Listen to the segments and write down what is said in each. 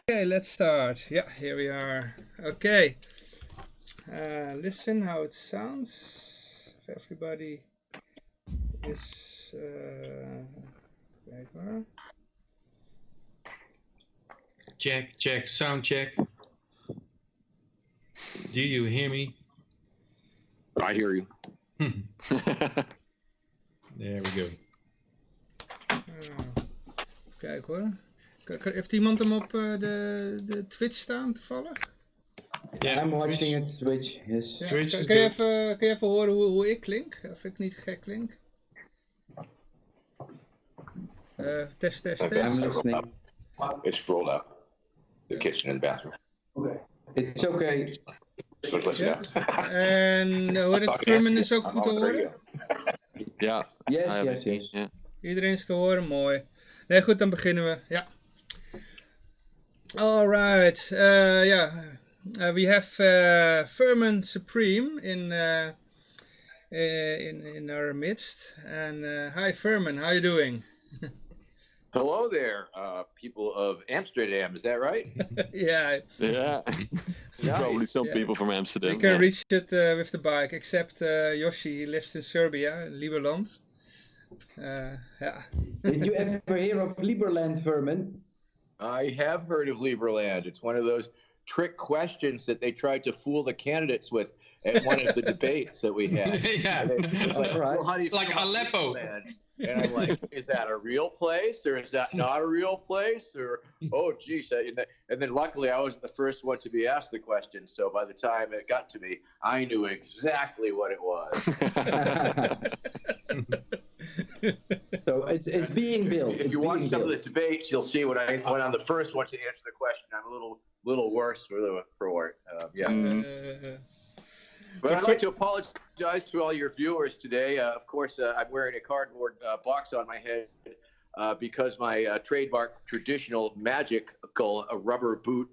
Okay, let's start. Yeah, here we are. Okay. Listen how it sounds. If everybody is wait. Check, sound check. Do you hear me? I hear you. There we go. Kijk hoor. Heeft iemand hem op de Twitch staan toevallig? Yeah, I'm watching it, Twitch, yes. Ja, Twitch kun je even horen hoe ik klink? Of ik niet gek klink? Test. I'm listening. It's rolled up. The kitchen and the bathroom. Okay. It's okay. Ja. En hoe het Vermin is ook goed te horen? Ja. Yes. Yeah. Iedereen is te horen, mooi. Nee, goed, dan beginnen we. Ja. Alright. We have Vermin Supreme in our midst. And hi, Vermin. How you doing? Hello there, people of Amsterdam. Is that right? Yeah. Yeah. Nice. Probably some people from Amsterdam. You can reach it with the bike, except Yoshi, he lives in Serbia, Liberland. Yeah. Did you ever hear of Liberland, Vermin? I have heard of Liberland. It's one of those trick questions that they tried to fool the candidates with at one of the debates that we had. Yeah. It's like, Right. well, how do you Like feel about Aleppo. Liberland? And I'm like, is that a real place or is that not a real place? Or, oh, geez. And then luckily I wasn't the first one to be asked the question. So by the time it got to me, I knew exactly what it was. So it's being built. If you watch some of the debates, you'll see when I went on the first one to answer the question, I'm a little worse for it. Yeah. But I'd like to apologize to all your viewers today. Of course, I'm wearing a cardboard box on my head because my trademark traditional magical rubber boot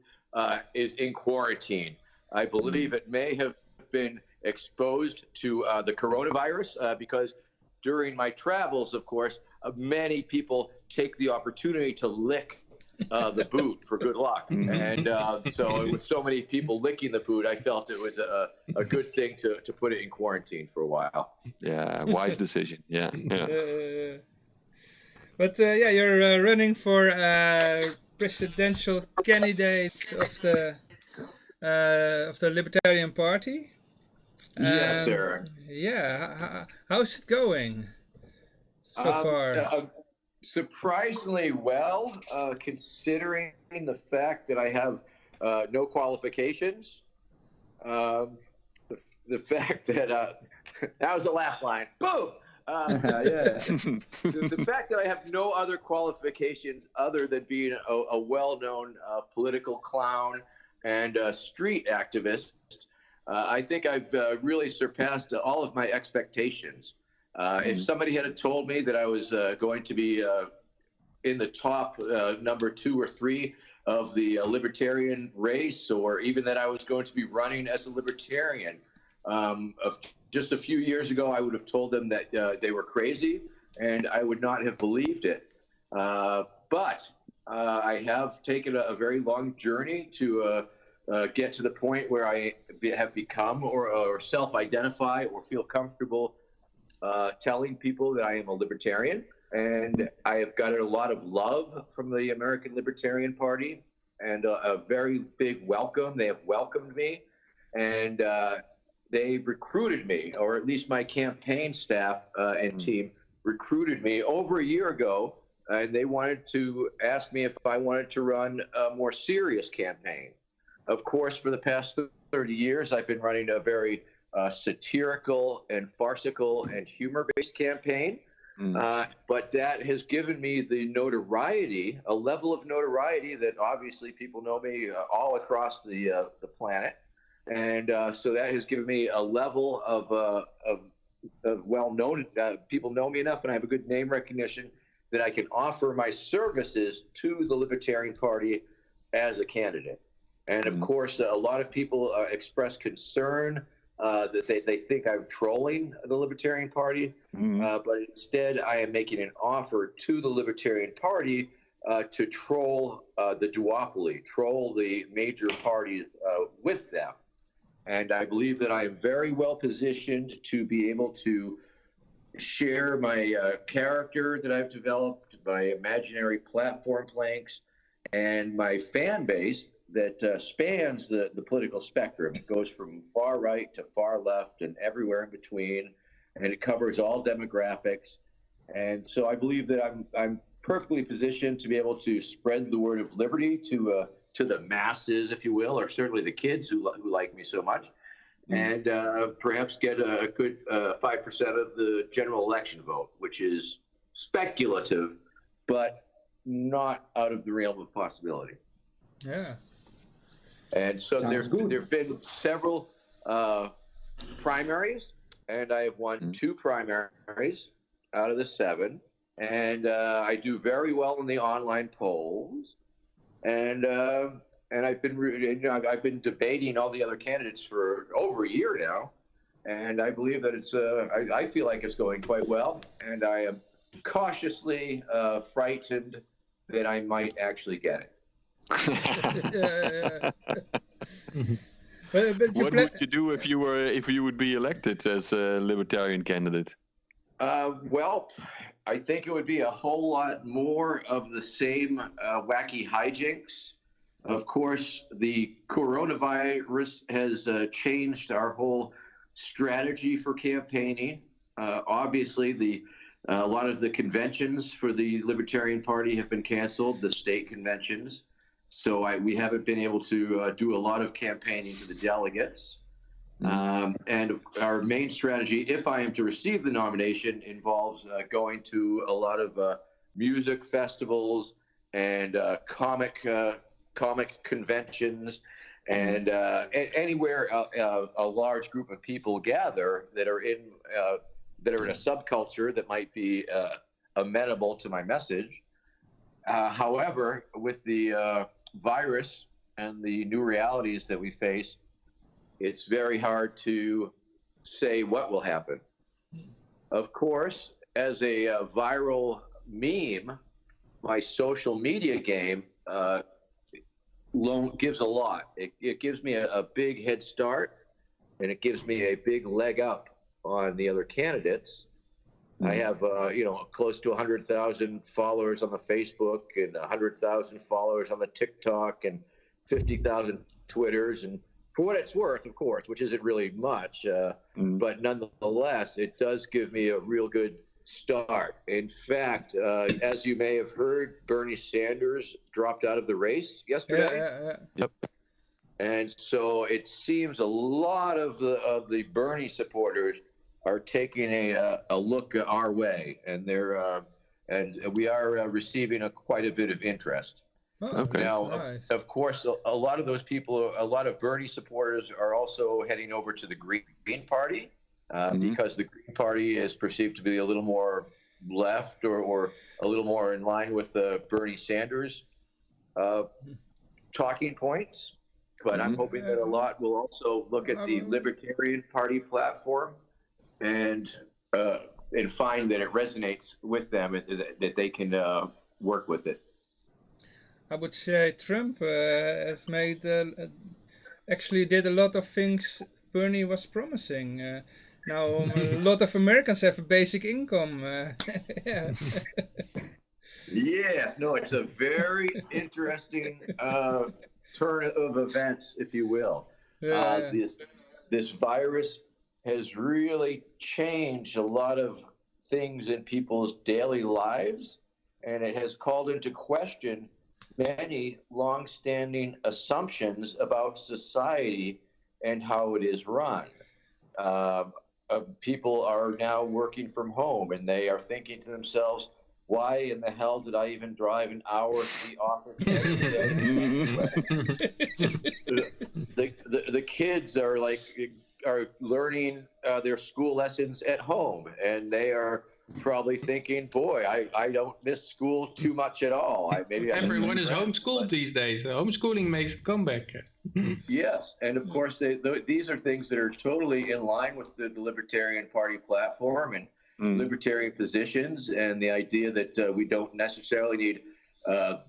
is in quarantine. I believe it may have been exposed to the coronavirus because during my travels, of course, many people take the opportunity to lick the boot for good luck. And so with so many people licking the boot, I felt it was a good thing to put it in quarantine for a while. Yeah, wise decision. Yeah. But you're running for presidential candidate of the Libertarian Party. Yes, sir. Yeah, how's it going so far? Surprisingly well, considering the fact that I have no qualifications. The fact that that was a laugh line. Boom. The fact that I have no other qualifications other than being a well-known political clown and street activist, I think I've really surpassed all of my expectations. If somebody had told me that I was going to be in the top number 2 or 3 of the libertarian race, or even that I was going to be running as a libertarian, just a few years ago, I would have told them that they were crazy, and I would not have believed it. But I have taken a very long journey to get to the point where I have become or self-identify or feel comfortable telling people that I am a libertarian, and I have gotten a lot of love from the American Libertarian Party and a very big welcome. They have welcomed me, and they recruited me, or at least my campaign staff and team recruited me over a year ago, and they wanted to ask me if I wanted to run a more serious campaign. Of course, for the past 30 years, I've been running a very satirical and farcical and humor-based campaign. But that has given me the notoriety, a level of notoriety that obviously people know me all across the planet. And so that has given me a level of well-known, people know me enough, and I have a good name recognition that I can offer my services to the Libertarian Party as a candidate. And of course, a lot of people express concern that they think I'm trolling the Libertarian Party, but instead I am making an offer to the Libertarian Party to troll the duopoly, troll the major parties with them. And I believe that I am very well positioned to be able to share my character that I've developed, my imaginary platform planks, and my fan base that spans the political spectrum. It goes from far right to far left and everywhere in between, and it covers all demographics. And so I believe that I'm perfectly positioned to be able to spread the word of liberty to the masses, if you will, or certainly the kids who like me so much, and perhaps get a good 5% of the general election vote, which is speculative, but not out of the realm of possibility. Yeah. And so Sounds good. there've been several primaries, and I have won 2 primaries out of the 7, and I do very well in the online polls, and I've been debating all the other candidates for over a year now, and I believe that it's I feel like it's going quite well, and I am cautiously frightened that I might actually get it. Yeah. But What would you do if you would be elected as a Libertarian candidate? Well, I think it would be a whole lot more of the same wacky hijinks. Of course, the coronavirus has changed our whole strategy for campaigning. Obviously, a lot of the conventions for the Libertarian Party have been canceled, the state conventions. So we haven't been able to do a lot of campaigning to the delegates. And our main strategy, if I am to receive the nomination, involves going to a lot of music festivals and comic conventions, and anywhere a large group of people gather that are in a subculture that might be amenable to my message. However, with the virus and the new realities that we face, it's very hard to say what will happen. Of course, as a viral meme, my social media game gives a lot. It gives me a big head start, and it gives me a big leg up on the other candidates. I have, close to 100,000 followers on the Facebook and 100,000 followers on the TikTok and 50,000 Twitters. And for what it's worth, of course, which isn't really much, but nonetheless, it does give me a real good start. In fact, as you may have heard, Bernie Sanders dropped out of the race yesterday. Yeah. Yep. And so it seems a lot of the Bernie supporters are taking a look our way, and we are receiving quite a bit of interest. Oh, Okay. Now, nice. of course, a lot of those people, a lot of Bernie supporters are also heading over to the Green Party because the Green Party is perceived to be a little more left or a little more in line with Bernie Sanders talking points. But I'm hoping that a lot will also look at the Libertarian Party platform and find that it resonates with them, that they can work with it. I would say Trump has made actually did a lot of things Bernie was promising. Now a lot of Americans have a basic income. Yeah. Yes, no, it's a very interesting turn of events, if you will. Yeah. This virus has really changed a lot of things in people's daily lives, and it has called into question many long-standing assumptions about society and how it is run. People are now working from home, and they are thinking to themselves, why in the hell did I even drive an hour to the office every day? The kids are learning their school lessons at home, and they are probably thinking, boy, I don't miss school too much at all. Everyone is homeschooled these days. Homeschooling makes a comeback. Yes, and of course, these are things that are totally in line with the Libertarian Party platform and libertarian positions, and the idea that we don't necessarily need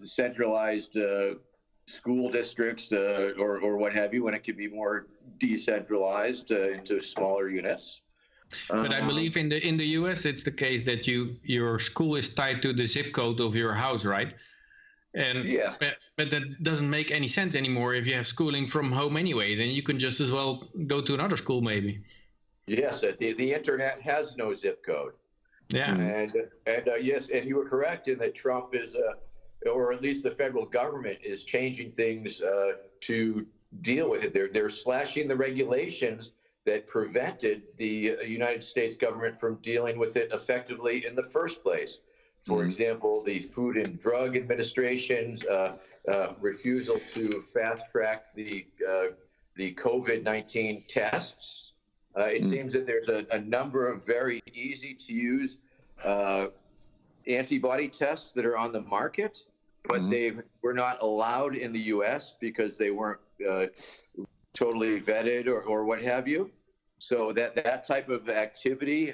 centralized school districts or what have you, when it could be more decentralized into smaller units. But I believe in the US it's the case that your school is tied to the zip code of your house, right? And yeah, but that doesn't make any sense anymore if you have schooling from home anyway. Then you can just as well go to another school maybe. Yes, the internet has no zip code. Yeah, and yes, and you were correct in that Trump is, or at least the federal government is changing things to deal with it. They're slashing the regulations that prevented the United States government from dealing with it effectively in the first place. For example, the Food and Drug Administration's refusal to fast track the COVID-19 tests. It seems that there's a number of very easy to use antibody tests that are on the market, but they were not allowed in the U.S. because they weren't totally vetted or what have you. So that type of activity,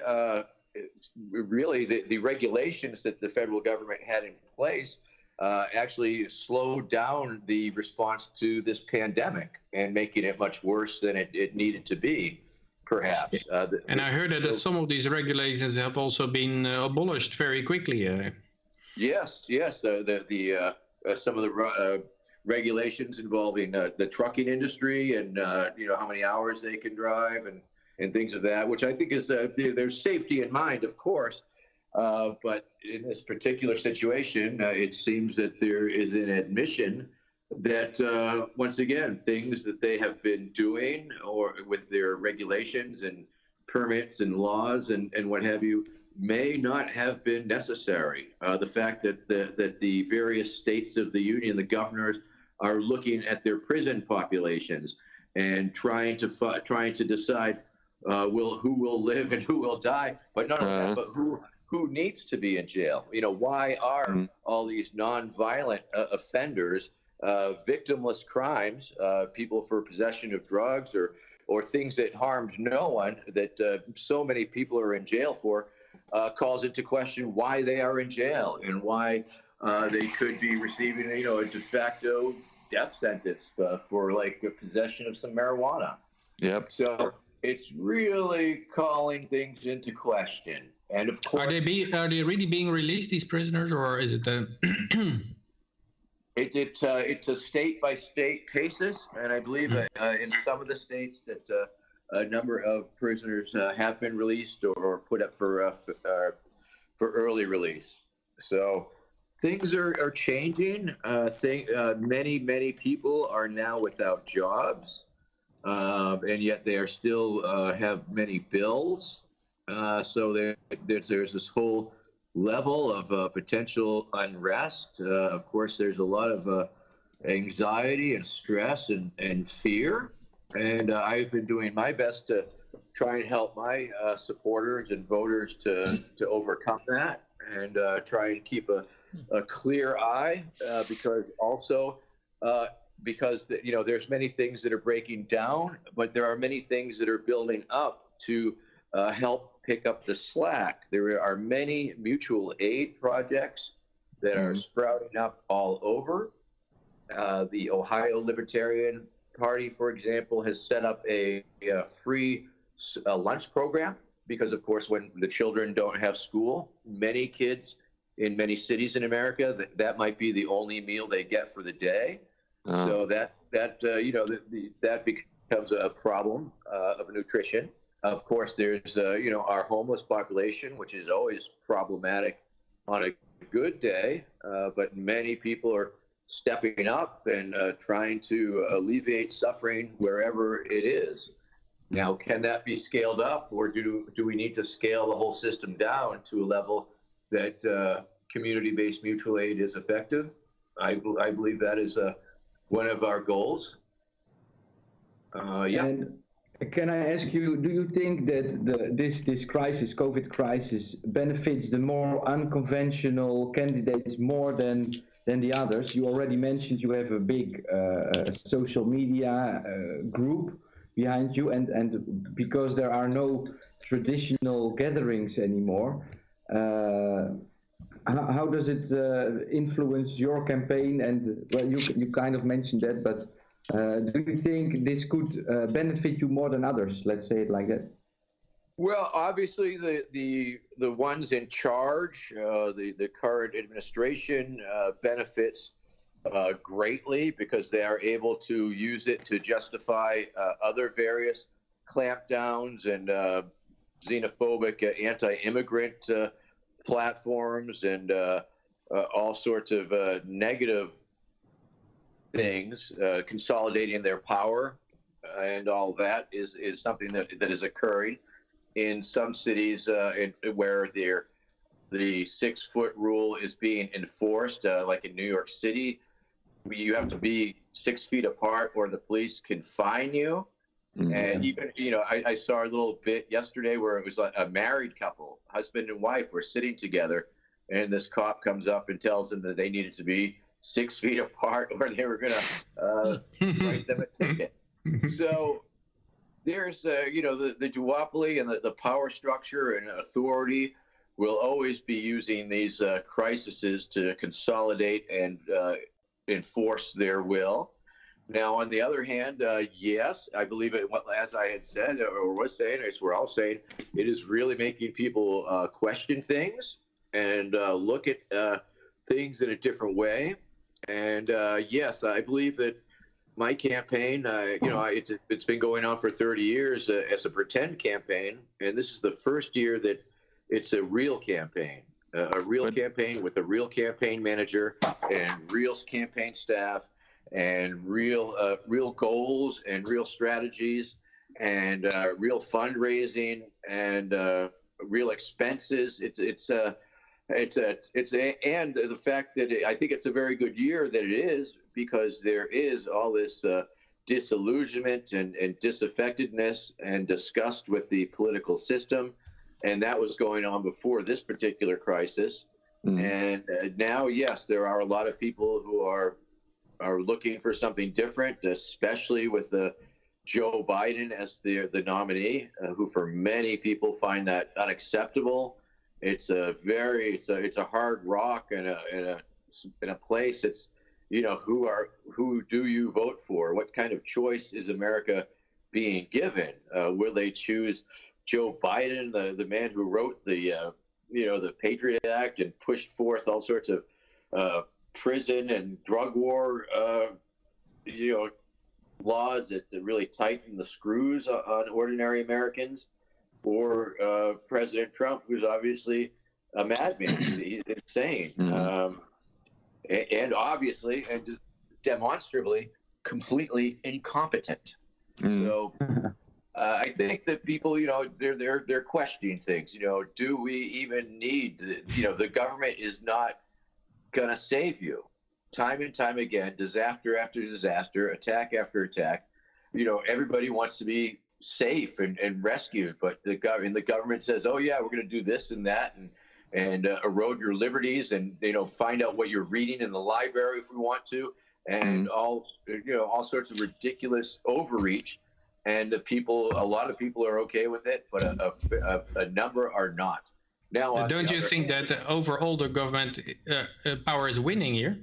really the regulations that the federal government had in place actually slowed down the response to this pandemic and making it much worse than it needed to be, perhaps. And I heard that some of these regulations have also been abolished very quickly. Yes. Some of the regulations involving the trucking industry and how many hours they can drive and things of that, which I think is there's safety in mind, of course, but in this particular situation, it seems that there is an admission that once again, things that they have been doing or with their regulations and permits and laws and what have you may not have been necessary. The fact that the various states of the union, the governors, are looking at their prison populations and trying to decide who will live and who will die, but not only that, but who needs to be in jail. Why are all these nonviolent offenders, victimless crimes, people for possession of drugs or things that harmed no one, that so many people are in jail for, calls into question why they are in jail and why they could be receiving a de facto death sentence for like possession of some marijuana. Yep. So it's really calling things into question. And of course, are they really being released, these prisoners, or is it? It's a state by state basis, and I believe in some of the states that a number of prisoners have been released or put up for early release. So things are changing. Many people are now without jobs. And yet they are still have many bills. So there's this whole level of potential unrest. Of course, there's a lot of anxiety and stress and fear. And I've been doing my best to try and help my supporters and voters to overcome that and try and keep a clear eye because there's many things that are breaking down, but there are many things that are building up to help pick up the slack. There are many mutual aid projects that are sprouting up all over. The Ohio Libertarian Party, for example, has set up a free lunch program because, of course, when the children don't have school, many kids in many cities in America, that might be the only meal they get for the day. So that becomes a problem of nutrition. Of course, there's our homeless population, which is always problematic on a good day, but many people are stepping up and trying to alleviate suffering wherever it is. Now, can that be scaled up, or do we need to scale the whole system down to a level that community-based mutual aid is effective? I believe that is one of our goals. Can I ask you, do you think that this crisis, COVID crisis, benefits the more unconventional candidates more than the others? You already mentioned you have a big social media group behind you, and because there are no traditional gatherings anymore, how does it influence your campaign? And well, you kind of mentioned that, but do you think this could benefit you more than others? Let's say it like that. Well, obviously, the ones in charge, the current administration, benefits greatly because they are able to use it to justify other various clampdowns and xenophobic, anti-immigrant platforms and all sorts of negative things, consolidating their power, and all that is something that is occurring in some cities where the 6-foot rule is being enforced, like in New York City. You have to be 6 feet apart or the police can fine you. Mm-hmm. And even, I saw a little bit yesterday where it was like a married couple, husband and wife, were sitting together, and this cop comes up and tells them that they needed to be 6 feet apart or they were going to write them a ticket. So there's, the duopoly and the power structure and authority will always be using these crises to consolidate and enforce their will. Now, on the other hand, yes, I believe it, as I had said or was saying, as we're all saying, it is really making people question things and look at things in a different way. And yes, I believe that my campaign, it's been going on for 30 years as a pretend campaign, and this is the first year that it's a real campaign, campaign with a real campaign manager and real campaign staff and real goals and real strategies and real fundraising and real expenses. And the fact that I think it's a very good year that it is, because there is all this disillusionment and disaffectedness and disgust with the political system, and that was going on before this particular crisis. And now, yes, there are a lot of people who are looking for something different, especially with Joe Biden as the nominee, who for many people find that unacceptable. It's a hard rock in a place. It's, who do you vote for? What kind of choice is America being given? Will they choose Joe Biden, the man who wrote the Patriot Act and pushed forth all sorts of prison and drug war, laws that really tighten the screws on ordinary Americans, or President Trump, who's obviously a madman? He's insane, and obviously and demonstrably completely incompetent. So I think that people, they're questioning things. Do we even need? The government is not gonna save you. Time and time again, disaster after disaster, attack after attack. Everybody wants to be safe and rescued, but the government says, oh yeah, we're going to do this and that and erode your liberties and find out what you're reading in the library if we want to, and all sorts of ridiculous overreach. And a lot of people are okay with it, but a number are not. Now, don't you think that overall the government power is winning here?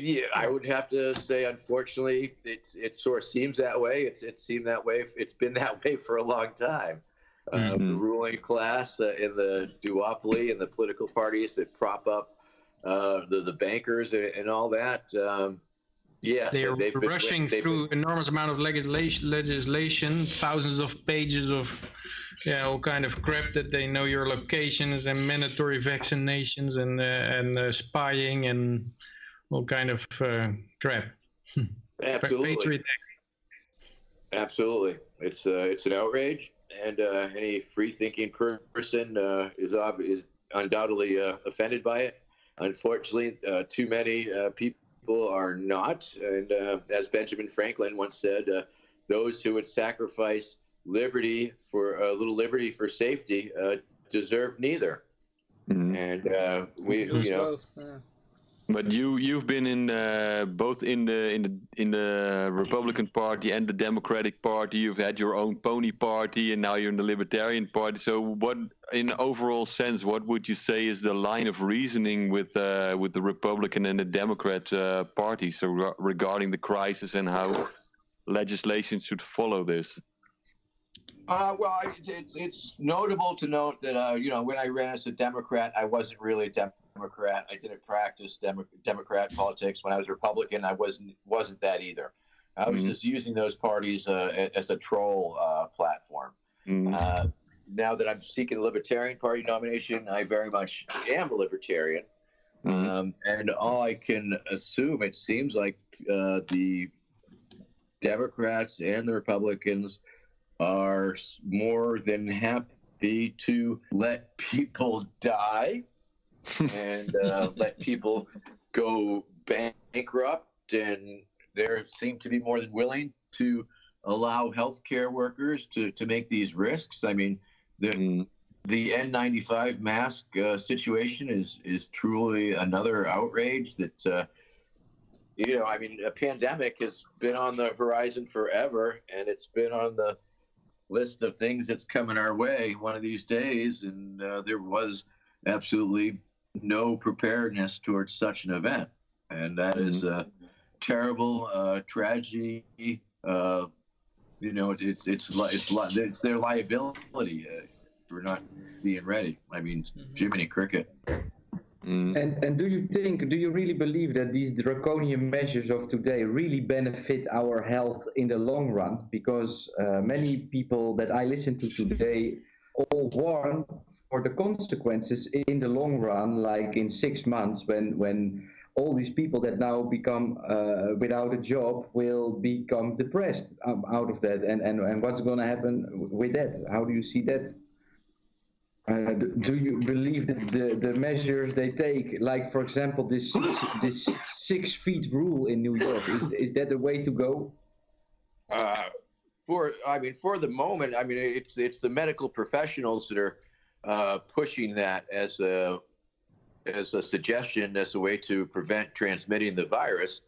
Yeah, I would have to say, unfortunately, it sort of seems that way. It seemed that way. It's been that way for a long time. The ruling class in the duopoly and the political parties that prop up the bankers and all that. Yes, they're rushing through enormous amount of legislation, thousands of pages of all kind of crap that they know your locations and mandatory vaccinations and spying and all kind of crap. Absolutely. Absolutely. It's an outrage, and any free-thinking person is undoubtedly offended by it. Unfortunately, too many people are not. And as Benjamin Franklin once said, those who would sacrifice liberty for a little liberty for safety deserve neither. And we, Lose you know. both. But you've been in both in the Republican Party and the Democratic Party. You've had your own pony party, and now you're in the Libertarian Party. So, what, in overall sense, what would you say is the line of reasoning with the Republican and the Democrat party? So, regarding the crisis and how legislation should follow this. Well, it's notable to note that you know, when I ran as a Democrat, I wasn't really a Democrat. I didn't practice Democrat politics. When I was Republican, I wasn't that either. I was just using those parties as a troll platform. Now that I'm seeking the Libertarian Party nomination, I very much am a Libertarian. And all I can assume, it seems like the Democrats and the Republicans are more than happy to let people die and let people go bankrupt, and they seem to be more than willing to allow healthcare workers to make these risks. I mean, the N95 mask situation is truly another outrage that you know, I mean, a pandemic has been on the horizon forever, and it's been on the list of things that's coming our way one of these days, and there was absolutely no preparedness towards such an event, and that is a terrible tragedy. You know, it's their liability for not being ready. I mean, Jiminy Cricket. And do you really believe that these draconian measures of today really benefit our health in the long run? Because many people that I listen to today all warn for the consequences in the long run, like in 6 months, when all these people that now become without a job will become depressed out of that, and what's going to happen with that? How do you see that? Do you believe that the measures they take, like for example this 6 feet rule in New York, is that the way to go? For the moment, I mean, it's the medical professionals that are pushing that as a suggestion, as a way to prevent transmitting the virus.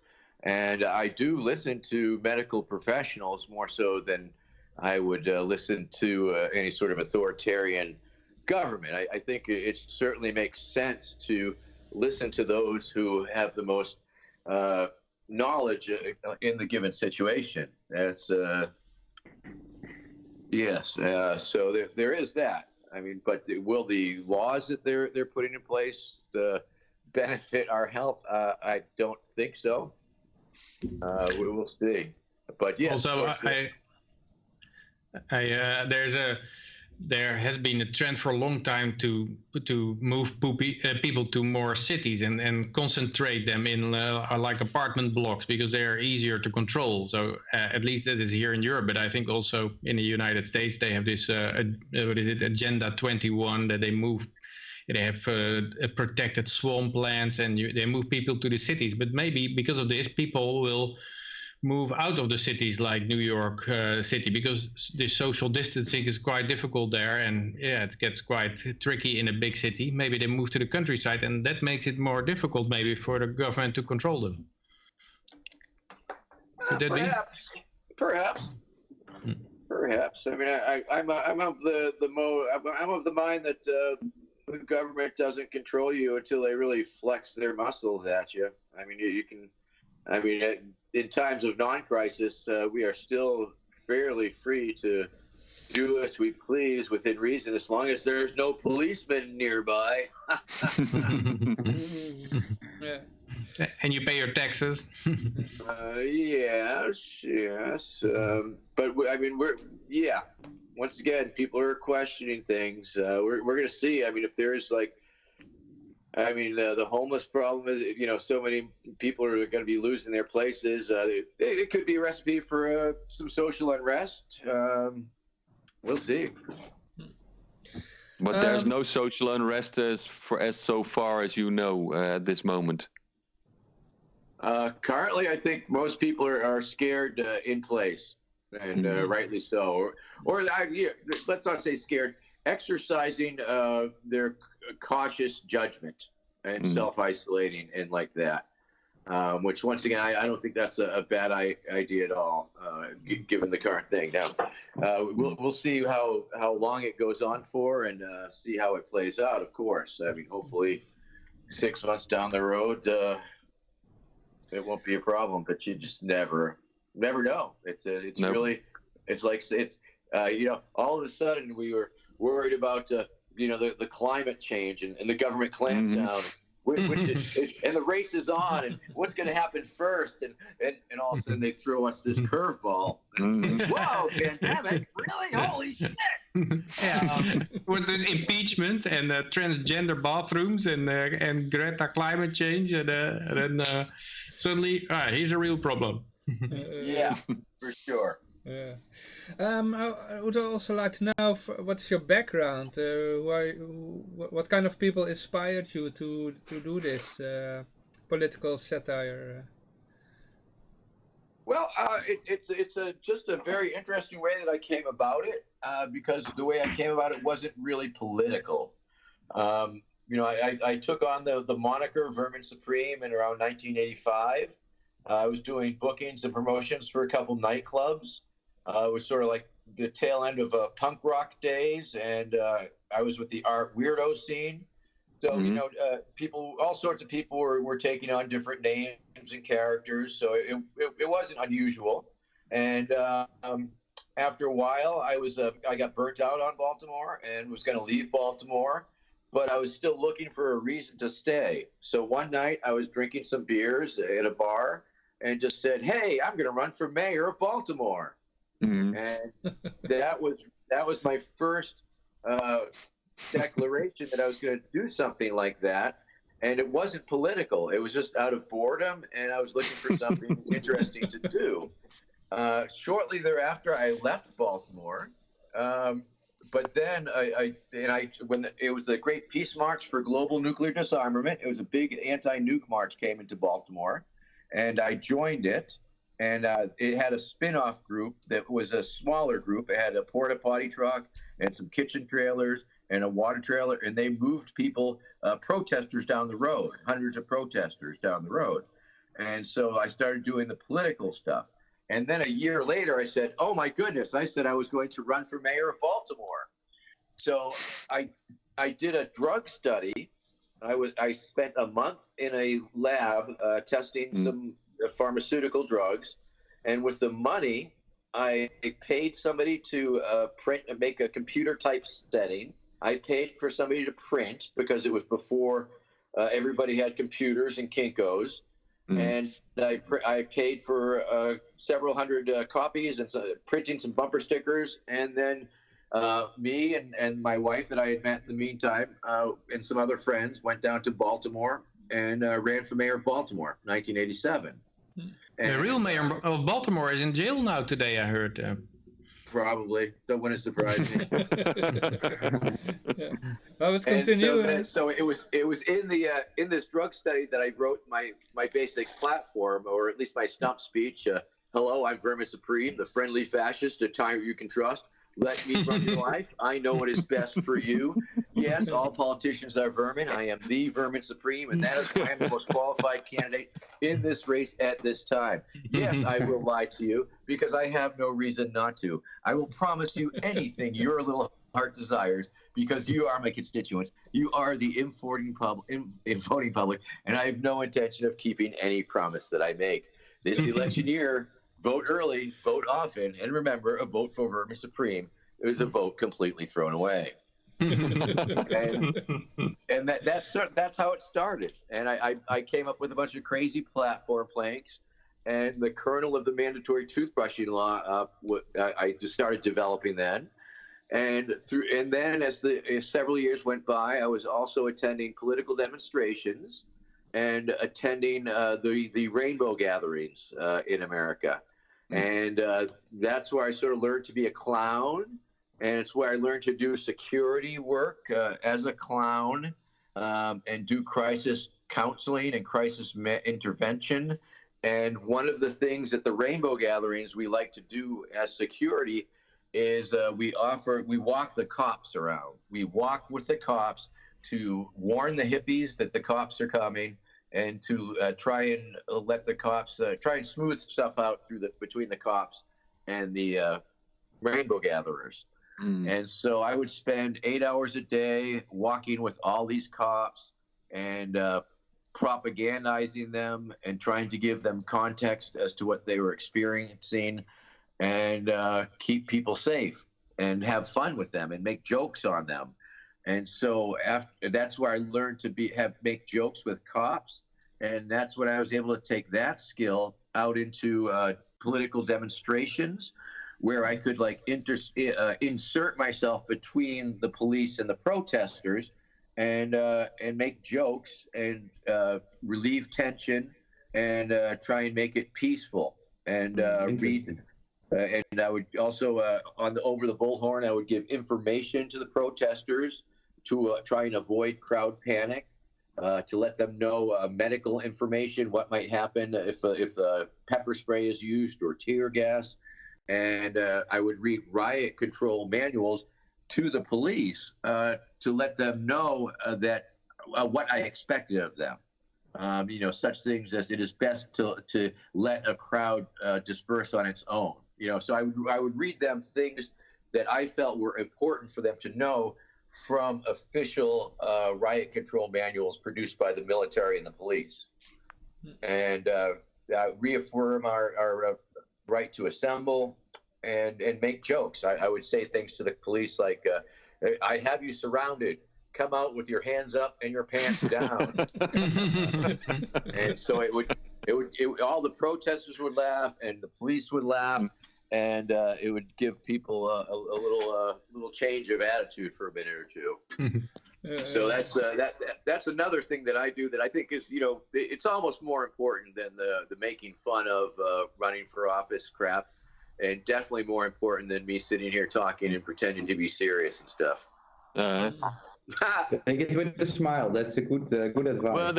And I do listen to medical professionals more so than I would listen to any sort of authoritarian government. I think it certainly makes sense to listen to those who have the most knowledge in the given situation. That's yes. So there is that. I mean, but will the laws that they're putting in place benefit our health? I don't think so. We will see. But yes. Also, there has been a trend for a long time to move people to more cities and concentrate them in like apartment blocks, because they are easier to control. So at least that is here in Europe, but I think also in the United States they have this Agenda 21, that they have protected swamplands, and they move people to the cities. But maybe because of this, people will move out of the cities like New York City, because the social distancing is quite difficult there, and it gets quite tricky in a big city. Maybe they move to the countryside, and that makes it more difficult maybe for the government to control them. Could that Perhaps. Perhaps. I mean, I'm of the mind that the government doesn't control you until they really flex their muscles at you. I mean, you can. I mean, in times of non-crisis, we are still fairly free to do as we please within reason, as long as there's no policeman nearby. Yeah. And you pay your taxes. Yes. But I mean, once again, people are questioning things. We're going to see. I mean, if there's like, I mean, the homeless problem is, you know, so many people are going to be losing their places. It could be a recipe for some social unrest. We'll see. But there's no social unrest as so far as you know at this moment. Currently, I think most people are scared in place. and rightly so. Let's not say scared, exercising their cautious judgment and self-isolating and like that. Which, once again, I don't think that's a bad idea at all, given the current thing. Now, we'll see how long it goes on for, and see how it plays out. Of course, I mean, hopefully, 6 months down the road, it won't be a problem. But you just never know. It's really, it's like all of a sudden we were worried about the climate change and the government clampdown. Which is, and the race is on, and what's going to happen first, and all of a sudden they throw us this curveball. Whoa, pandemic! Really? Holy shit! What's this impeachment and transgender bathrooms and Greta climate change, and then suddenly here's a real problem. Yeah, for sure. Yeah. I would also like to know what's your background. What kind of people inspired you to do this political satire? Well, it's just a very interesting way that I came about it, because the way I came about it wasn't really political. I took on the moniker Vermin Supreme in around 1985. I was doing bookings and promotions for a couple nightclubs. It was sort of like the tail end of punk rock days, and I was with the art weirdo scene. So, people, all sorts of people were taking on different names and characters. So it wasn't unusual. And after a while, I got burnt out on Baltimore and was going to leave Baltimore, but I was still looking for a reason to stay. So one night I was drinking some beers at a bar and just said, "Hey, I'm going to run for mayor of Baltimore." And that was my first declaration that I was going to do something like that. And it wasn't political. It was just out of boredom, and I was looking for something interesting to do. Shortly thereafter, I left Baltimore. But then when it was the Great Peace March for Global Nuclear Disarmament, it was a big anti-nuke march came into Baltimore, and I joined it. And it had a spin-off group that was a smaller group. It had a porta potty truck and some kitchen trailers and a water trailer, and they moved people, protesters down the road, hundreds of protesters down the road. And so I started doing the political stuff. And then a year later, I said, "Oh my goodness!" I said I was going to run for mayor of Baltimore. So I did a drug study. I spent a month in a lab testing some pharmaceutical drugs, and with the money I paid somebody to print and make a computer type setting. I paid for somebody to print because it was before everybody had computers and Kinkos, and I paid for several hundred copies and printing some bumper stickers, and then me and my wife that I had met in the meantime and some other friends went down to Baltimore and ran for mayor of Baltimore, 1987. The real mayor of Baltimore is in jail now today, I heard. Probably. That wouldn't surprise me. Well, let's continue. So it was in this drug study that I wrote my basic platform, or at least my stump speech. Hello, I'm Vermin Supreme, the friendly fascist, a tyrant you can trust. Let me run your life. I know what is best for you. Yes, all politicians are vermin. I am the Vermin Supreme, and that is why I'm the most qualified candidate in this race at this time. Yes, I will lie to you because I have no reason not to. I will promise you anything your little heart desires because you are my constituents. You are the voting public, and I have no intention of keeping any promise that I make. This election year, vote early, vote often, and remember, a vote for Vermin Supreme is a vote completely thrown away. and that's how it started. And I came up with a bunch of crazy platform planks, and the kernel of the mandatory toothbrushing law. I just started developing then, and then as several years went by, I was also attending political demonstrations and attending the rainbow gatherings in America. And that's where I sort of learned to be a clown. And it's where I learned to do security work as a clown and do crisis counseling and crisis intervention And one of the things at the rainbow gatherings we like to do as security is we walk the cops around. We walk with the cops to warn the hippies that the cops are coming, and to try and let the cops try and smooth stuff out between the cops and the rainbow gatherers. And so I would spend 8 hours a day walking with all these cops and propagandizing them and trying to give them context as to what they were experiencing, and keep people safe and have fun with them and make jokes on them. And so that's where I learned to make jokes with cops, and that's when I was able to take that skill out into political demonstrations, where I could like insert myself between the police and the protesters, and make jokes and relieve tension, and try and make it peaceful, and read. And I would also, over the bullhorn, I would give information to the protesters to try and avoid crowd panic, to let them know medical information, what might happen if pepper spray is used or tear gas. And I would read riot control manuals to the police to let them know that what I expected of them. Such things as it is best to let a crowd disperse on its own. So I would read them things that I felt were important for them to know from official riot control manuals produced by the military and the police, and reaffirm our right to assemble and make jokes. I would say things to the police like, "I have you surrounded. Come out with your hands up and your pants down." And so it would all the protesters would laugh and the police would laugh, and it would give people a little change of attitude for a minute or two. So that's another thing that I do that I think is, it's almost more important than the making fun of running for office crap, and definitely more important than me sitting here talking and pretending to be serious and stuff. Take it with a smile. That's a good advice. Well,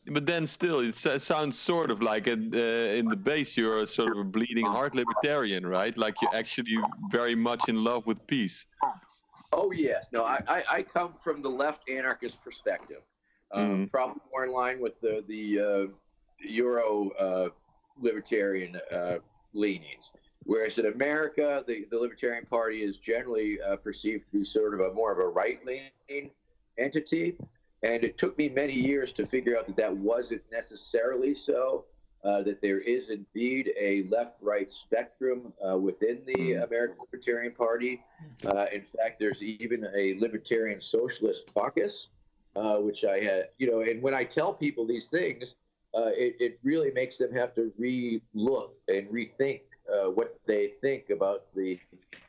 but then still, it sounds sort of like in the base you're sort of a bleeding heart libertarian, right? Like you're actually very much in love with peace. Oh yes, no, I come from the left anarchist perspective, probably more in line with the Euro libertarian leanings. Whereas in America, the Libertarian Party is generally perceived to be sort of more of a right-leaning entity. And it took me many years to figure out that wasn't necessarily so, that there is indeed a left-right spectrum within the American Libertarian Party. In fact, there's even a Libertarian Socialist Caucus, which I had, and when I tell people these things, it really makes them have to re-look and rethink what they think about the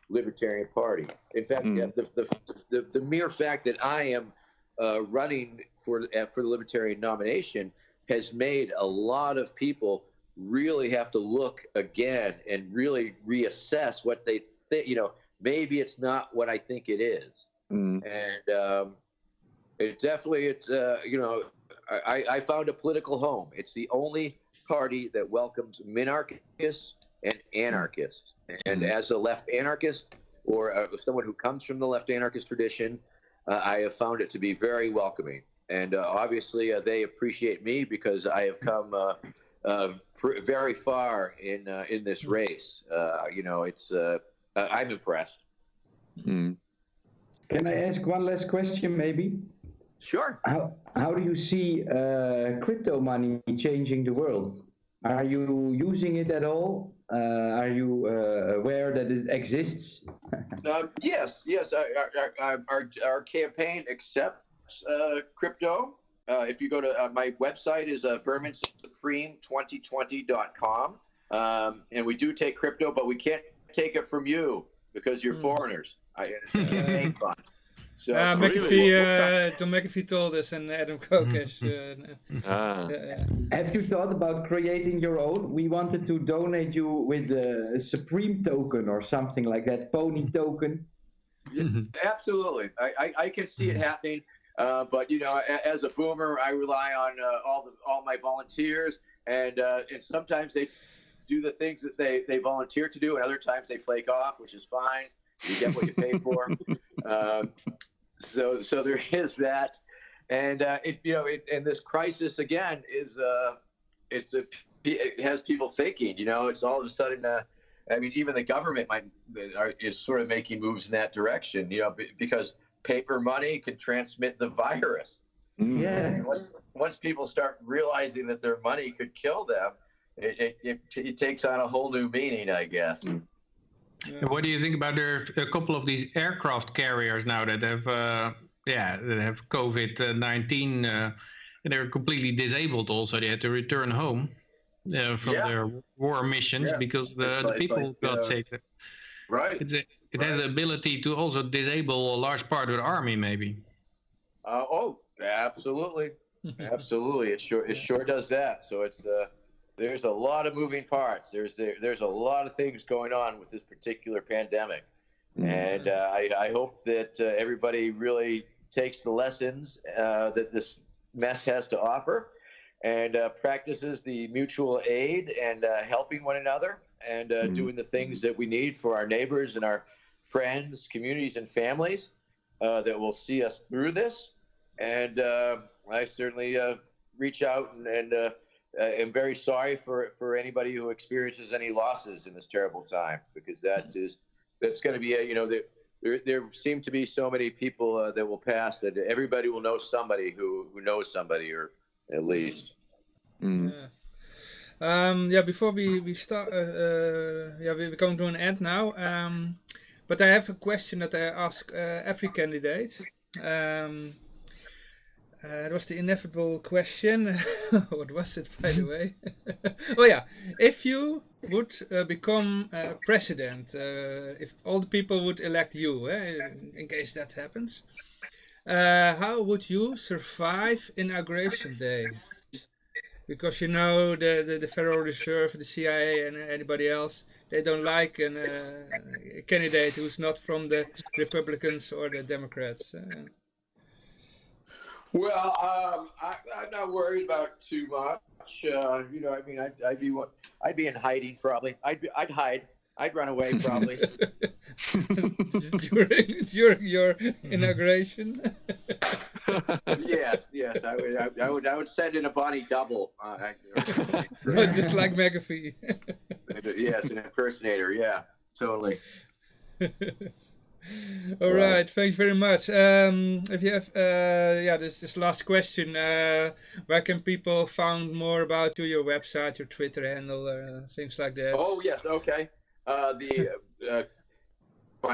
Libertarian Party. In fact, the mere fact that I am running for the Libertarian nomination has made a lot of people really have to look again and really reassess what they think. Maybe it's not what I think it is. And I found a political home. It's the only party that welcomes minarchists and anarchists. And as a left anarchist, or someone who comes from the left anarchist tradition, I have found it to be very welcoming. And obviously they appreciate me because I have come very far in this race. I'm impressed. Can I ask one last question, maybe? Sure. How do you see crypto money changing the world? Are you using it at all? Are you aware that it exists? Yes. Our campaign accepts crypto. If you go to my website is Vermin Supreme 2020.com, and we do take crypto, but we can't take it from you because you're foreigners. It's a campaign fund. So Tom McAfee told us, and Adam Kokesh. Have you thought about creating your own? We wanted to donate you with a Supreme token or something like that, pony token. Absolutely, I can see it happening. But as a boomer, I rely on all my volunteers, and sometimes they do the things that they volunteer to do, and other times they flake off, which is fine. You get what you pay for. So there is that, and and this crisis again is it has people thinking. It's all of a sudden. Even the government is sort of making moves in that direction. Because paper money can transmit the virus. Yeah. Once people start realizing that their money could kill them, it takes on a whole new meaning, I guess. And what do you think about a couple of these aircraft carriers now that have COVID-19 and they're completely disabled? Also, they had to return home from their war missions because the people got sick. Right. It has the ability to also disable a large part of the army, maybe. Absolutely, absolutely. It sure does that. So there's a lot of moving parts. There's a lot of things going on with this particular pandemic, and I hope that everybody really takes the lessons that this mess has to offer, and practices the mutual aid and helping one another, and doing the things that we need for our neighbors and our friends, communities, and families that will see us through this. And I certainly reach out and am very sorry for anybody who experiences any losses in this terrible time, because that's going to be there seem to be so many people that will pass that everybody will know somebody who knows somebody, or at least. Before we start, we're coming to an end now. But I have a question that I ask every candidate. It was the inevitable question. What was it, by the way? If you would become president, if all the people would elect you, in case that happens, how would you survive Inauguration Day? Because the Federal Reserve, the CIA, and anybody else, they don't like a candidate who's not from the Republicans or the Democrats. Well, I'm not worried about too much. I'd be in hiding probably. I'd hide. I'd run away probably. During your inauguration. Yes. I would send in a Bonnie double. Just like McAfee. Yes, an impersonator. Yeah, totally. All right, thanks very much. If you have, this last question, where can people find more about you, your website, your Twitter handle, things like that? Oh yes, okay. My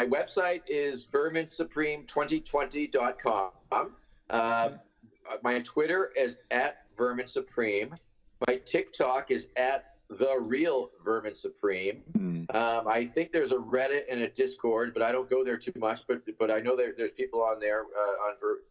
website is verminsupreme2020.com. My Twitter is @verminsupreme. My TikTok is @TheRealVerminSupreme. I think there's a Reddit and a Discord, but I don't go there too much. But I know there's people on there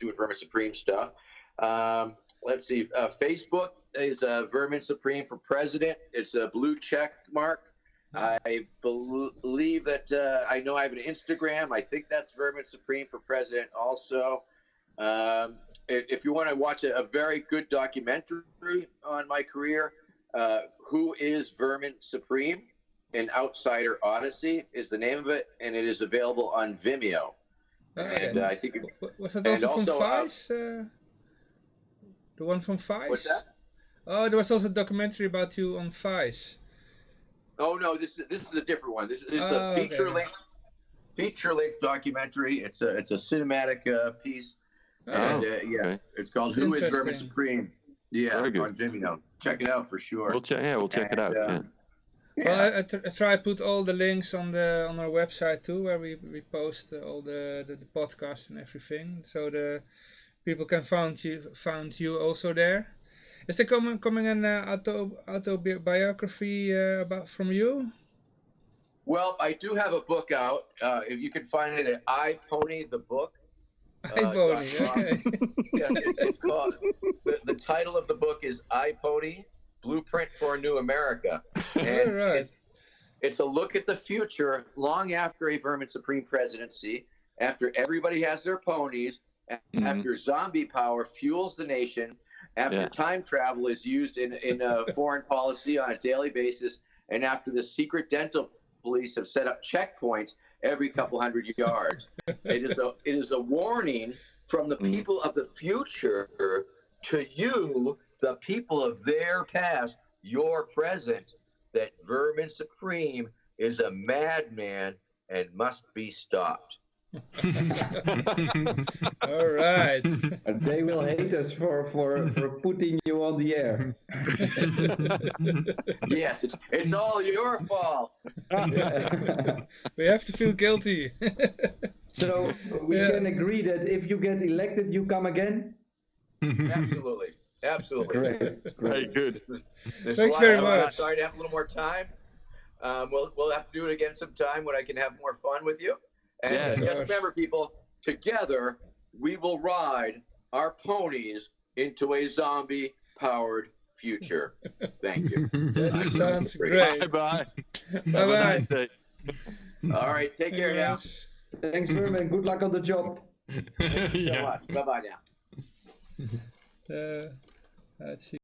doing Vermin Supreme stuff. Let's see. Facebook is Vermin Supreme for President. It's a blue check mark. I believe that I know I have an Instagram. I think that's Vermin Supreme for President also. If you want to watch a very good documentary on my career, Who is Vermin Supreme? An Outsider Odyssey is the name of it, and it is available on Vimeo. And I think was that also from Vice? The one from Vice? What's that? Oh, there was also a documentary about you on Vice. Oh no, this is a different one. This is a feature length documentary. It's a cinematic piece. And it's called Who is Vermin Supreme? Yeah, on Vimeo. Check it out for sure. We'll check it out. Well, I try to put all the links on our website too, where we post all the podcasts and everything, so the people can find you also there. Is there coming an autobiography from you? Well, I do have a book out. If you can find it at iPony the book. iPony, okay. Yeah, it's called. The title of the book is iPony: Blueprint for a New America. And right. It's a look at the future long after a Vermin Supreme presidency, after everybody has their ponies, after zombie power fuels the nation, after Yeah. time travel is used in foreign policy on a daily basis, and after the secret dental police have set up checkpoints every couple hundred yards. It is a warning from the people of the future to you, the people of their past, your present, that Vermin Supreme is a madman and must be stopped. All right. And they will hate us for putting you on the air. Yes, it's all your fault. We have to feel guilty. So we can agree that if you get elected, you come again? Absolutely. Absolutely. Great. Very good. Thanks very much. Sorry to have a little more time. We'll have to do it again sometime when I can have more fun with you. And Yeah. just remember, people, together we will ride our ponies into a zombie-powered future. Thank you. That sounds great. Bye-bye. Bye-bye. Have a nice day. All right, take care now. Thanks, Vermin. Good luck on the job. Thank you so much. Bye-bye now. Let's see.